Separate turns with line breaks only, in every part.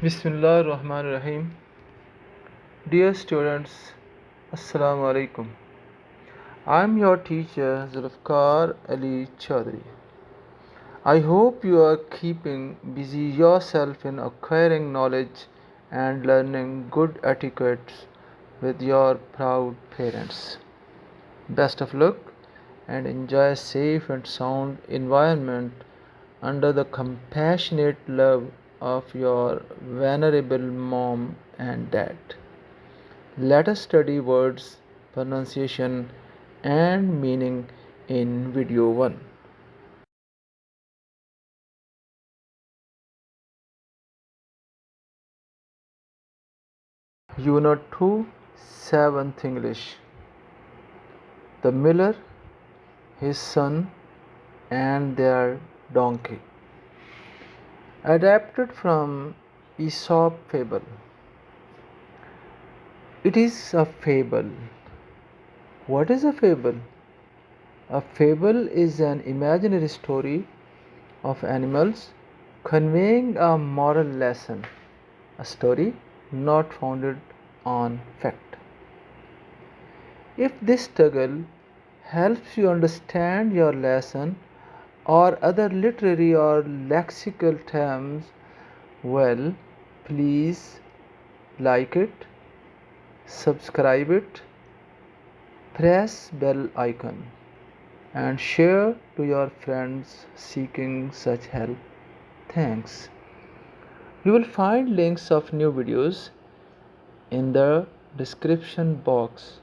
Bismillah Rahman Rahim. Dear students, Assalamu alaikum. I am your teacher Zulfikar Ali Chaudhary. I hope you are keeping busy yourself in acquiring knowledge and learning good etiquettes with your proud parents. Best of luck and enjoy a safe and sound environment under the compassionate love of your venerable mom and dad. Let us study words, pronunciation, and meaning in video 1. Unit 2, 7th English. The miller, his son, and their donkey. Adapted from Aesop fable. It is a fable. What is a fable? A fable is an imaginary story of animals conveying a moral lesson, a story not founded on fact. If this struggle helps you understand your lesson or other literary or lexical terms well, please like it, subscribe it, press bell icon and share to your friends seeking such help. Thanks. You will find links of new videos in the description box.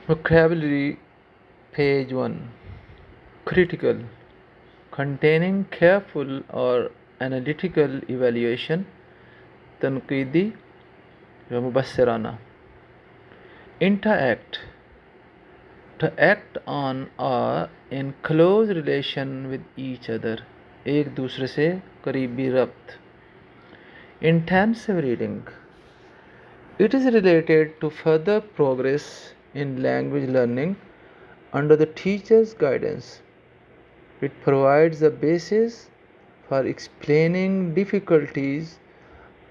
Vocabulary page 1. Critical, containing careful or analytical evaluation, तनकीदी या मुबस्सराना. Interact, to act on or in close relation with each other, एक दूसरे से करीबी रब्त. Intensive reading, it is related to further progress in language learning under the teacher's guidance. It provides a basis for explaining difficulties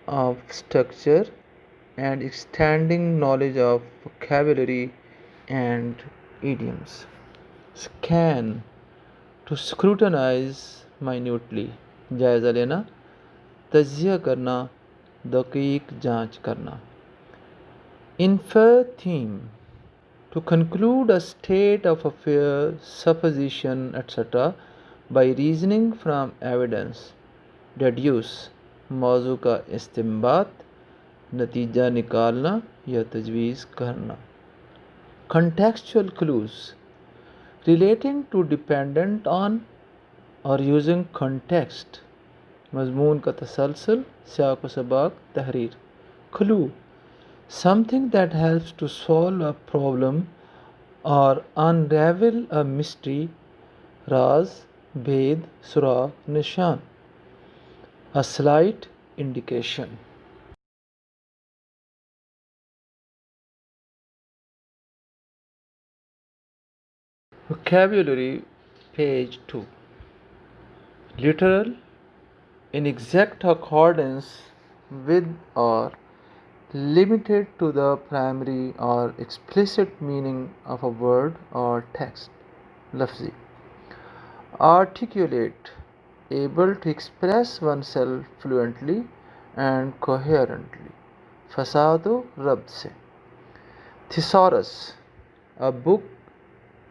of structure and extending knowledge of vocabulary and idioms. Scan, to scrutinize minutely, जायज़ा लेना, तज्ज़िया करना, दकीक जांच करना. Infer theme, to conclude a state of affairs, supposition, etc. by reasoning from evidence. Deduce, मौजू का इस्तिंबात, नतीजा निकालना या तजवीज़ करना. Contextual clues, relating to, dependent on और using context. मजमून का तसलसल, सियाक व सबाक, तहरीर. Clue, something that helps to solve a problem or unravel a mystery. राज, भेद, सुराग, निशान. A slight indication. Vocabulary page 2. Literal, in exact accordance with or limited to the primary or explicit meaning of a word or text. Lafzi. Articulate, able to express oneself fluently and coherently. Fasado rabd se. Thesaurus, a book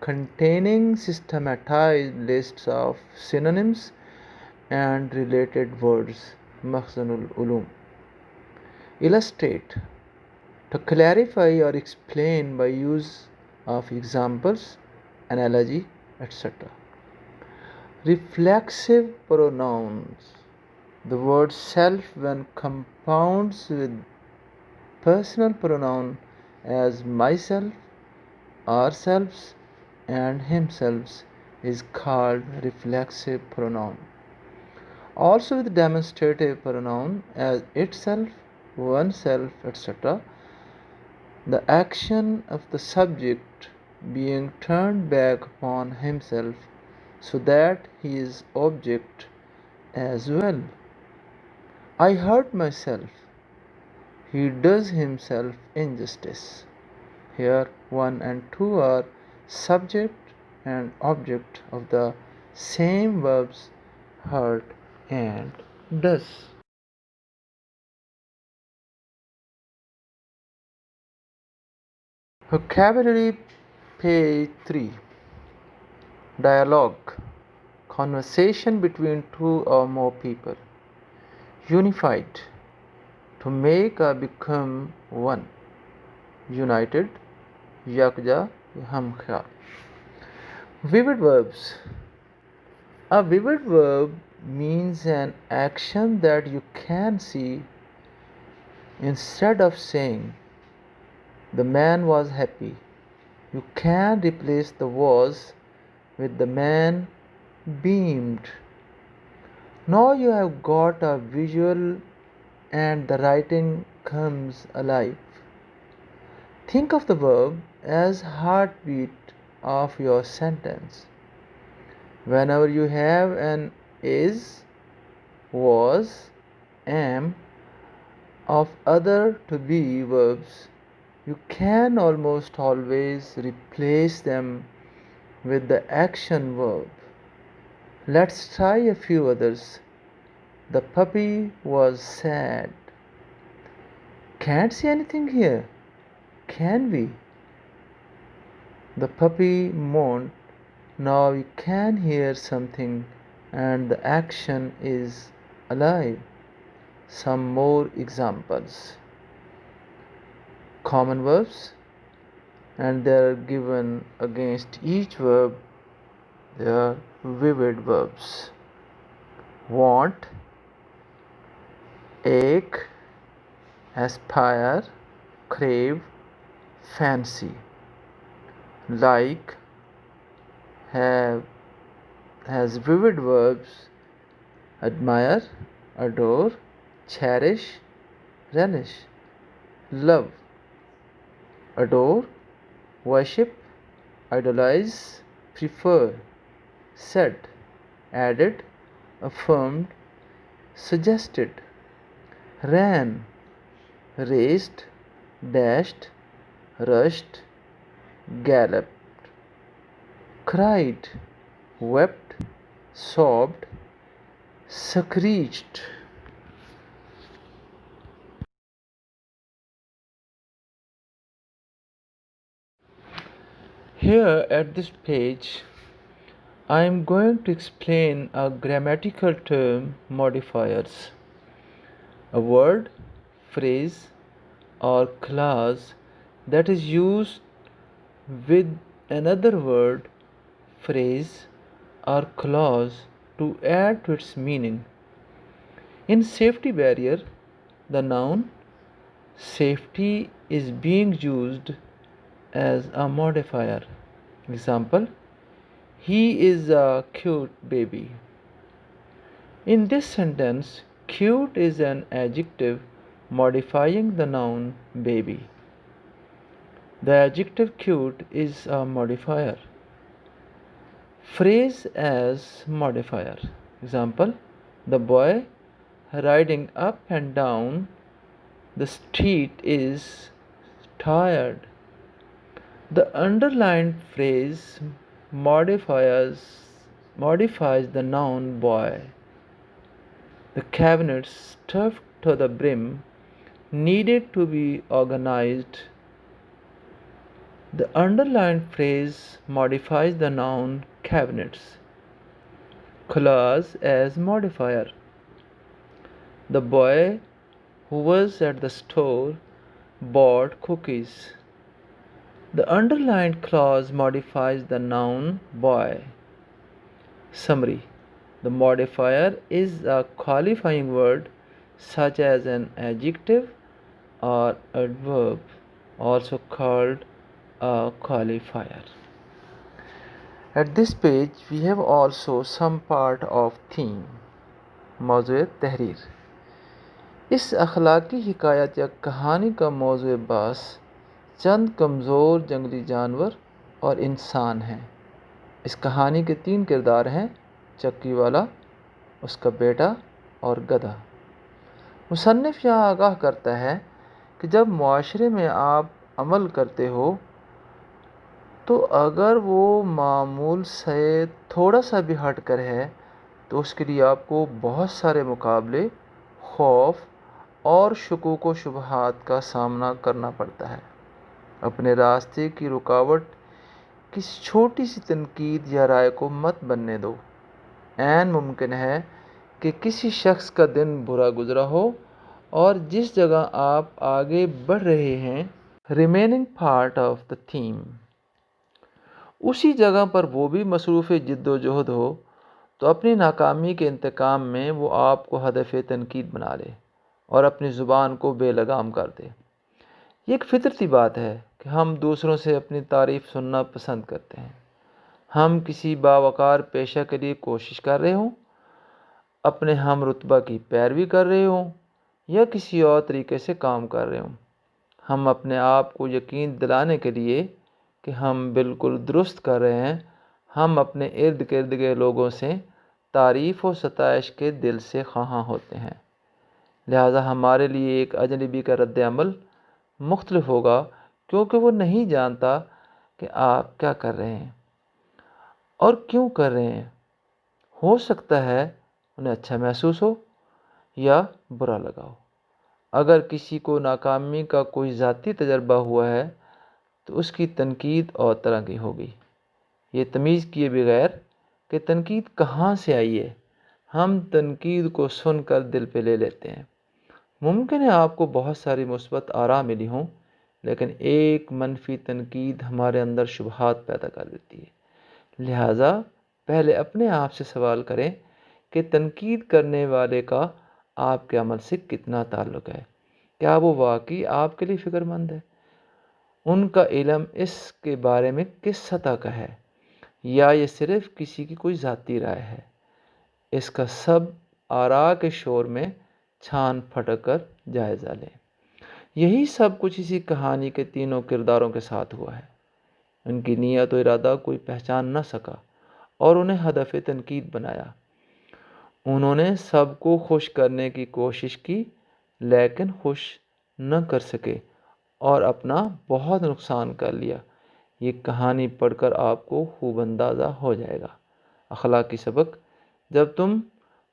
containing systematized lists of synonyms and related words. Makhzanul Ulum. Illustrate, to clarify or explain by use of examples, analogy, etc. Reflexive pronouns, the word self when compounds with personal pronoun as myself, ourselves, and himself is called reflexive pronoun. Also with demonstrative pronoun as itself, oneself, etc. The action of the subject being turned back upon himself so that he is object as well. I hurt myself. He does himself injustice. Here, 1 and 2 are subject and object of the same verbs hurt and does. Vocabulary page 3. Dialogue. Conversation between two or more people. Unified. To make or become one. United. Yakja, hamkha. Vivid verbs. A vivid verb means an action that you can see. Instead of saying the man was happy, you can replace the was with the man beamed. Now you have got a visual and the writing comes alive. Think of the verb as heartbeat of your sentence. Whenever you have an is, was, am of other to be verbs, you can almost always replace them with the action verb. Let's try a few others. The puppy was sad. Can't see anything here, can we? The puppy moaned. Now we can hear something and the action is alive. Some more examples. Common verbs, and they are given against each verb. They are vivid verbs. Want, ache, aspire, crave, fancy. Like has vivid verbs admire, adore, cherish, relish. Love, adore, worship, idolize, prefer. Said, added, affirmed, suggested. Ran, raced, dashed, rushed, galloped. Cried, wept, sobbed, screeched. Here at this page, I am going to explain a grammatical term, modifiers. A word, phrase, or clause that is used with another word, phrase, or clause to add to its meaning. In safety barrier, the noun safety is being used as a modifier. Example, he is a cute baby. In this sentence, cute is an adjective modifying the noun baby. The adjective cute is a modifier. Phrase as modifier. Example, the boy riding up and down the street is tired. The underlined phrase modifies the noun boy. The cabinet stuffed to the brim needed to be organized. The underlined phrase modifies the noun cabinets. Clause as modifier. The boy who was at the store bought cookies. The underlined clause modifies the noun boy. Summary. The modifier is a qualifying word such as an adjective or adverb, also called a qualifier. At this page we have also some part of theme, موضوع تحریر. اس اخلاقی حکایت یا کہانی کا موضوع باس چند کمزور جنگلی جانور اور انسان ہیں۔ اس کہانی کے 3 کردار ہیں: چکی والا، اس کا بیٹا اور گدھا۔ مصنف یہاں آگاہ کرتا ہے کہ جب معاشرے میں آپ عمل کرتے ہو تو اگر وہ معمول سے تھوڑا سا بھی ہٹ کر ہے تو اس کے لیے آپ کو بہت سارے مقابلے، خوف اور شکوک و شبہات کا سامنا کرنا پڑتا ہے۔ اپنے راستے کی رکاوٹ کسی چھوٹی سی تنقید یا رائے کو مت بننے دو۔ عین ممکن ہے کہ کسی شخص کا دن برا گزرا ہو اور جس جگہ آپ آگے بڑھ رہے ہیں remaining part of the theme, اسی جگہ پر وہ بھی مصروف جد و جہد ہو، تو اپنی ناکامی کے انتقام میں وہ آپ کو ہدف تنقید بنا لے اور اپنی زبان کو بے لگام کر دے۔ یہ ایک فطرتی بات ہے کہ ہم دوسروں سے اپنی تعریف سننا پسند کرتے ہیں۔ ہم کسی باوقار پیشہ کے لیے کوشش کر رہے ہوں، اپنے ہم رتبہ کی پیروی کر رہے ہوں یا کسی اور طریقے سے کام کر رہے ہوں، ہم اپنے آپ کو یقین دلانے کے لیے کہ ہم بالکل درست کر رہے ہیں، ہم اپنے ارد گرد کے لوگوں سے تعریف و ستائش کے دل سے خواہاں ہوتے ہیں۔ لہٰذا ہمارے لیے ایک اجنبی کا رد عمل مختلف ہوگا، کیونکہ وہ نہیں جانتا کہ آپ کیا کر رہے ہیں اور کیوں کر رہے ہیں۔ ہو سکتا ہے انہیں اچھا محسوس ہو یا برا لگا ہو۔ اگر کسی کو ناکامی کا کوئی ذاتی تجربہ ہوا ہے تو اس کی تنقید اور طرح کی ہوگی۔ یہ تمیز کیے بغیر کہ تنقید کہاں سے آئی ہے، ہم تنقید کو سن کر دل پہ لے لیتے ہیں۔ ممکن ہے آپ کو بہت ساری مثبت آراء ملی ہوں، لیکن ایک منفی تنقید ہمارے اندر شبہات پیدا کر دیتی ہے۔ لہٰذا پہلے اپنے آپ سے سوال کریں کہ تنقید کرنے والے کا آپ کے عمل سے کتنا تعلق ہے۔ کیا وہ واقعی آپ کے لیے فکر مند ہے؟ ان کا علم اس کے بارے میں کس سطح کا ہے، یا یہ صرف کسی کی کوئی ذاتی رائے ہے؟ اس کا سب آراء کے شور میں چھان پھٹک کر جائزہ لیں۔ یہی سب کچھ اسی کہانی کے 3 کرداروں کے ساتھ ہوا ہے۔ ان کی نیت و ارادہ کوئی پہچان نہ سکا اور انہیں ہدف تنقید بنایا۔ انہوں نے سب کو خوش کرنے کی کوشش کی لیکن خوش نہ کر سکے اور اپنا بہت نقصان کر لیا۔ یہ کہانی پڑھ کر آپ کو خوب اندازہ ہو جائے گا۔ اخلاقی سبق: جب تم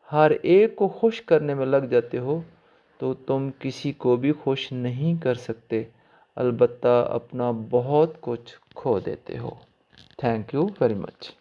ہر ایک کو خوش کرنے میں لگ جاتے ہو تو تم کسی کو بھی خوش نہیں کر سکتے، البتہ اپنا بہت کچھ کھو دیتے ہو۔ Thank you very much.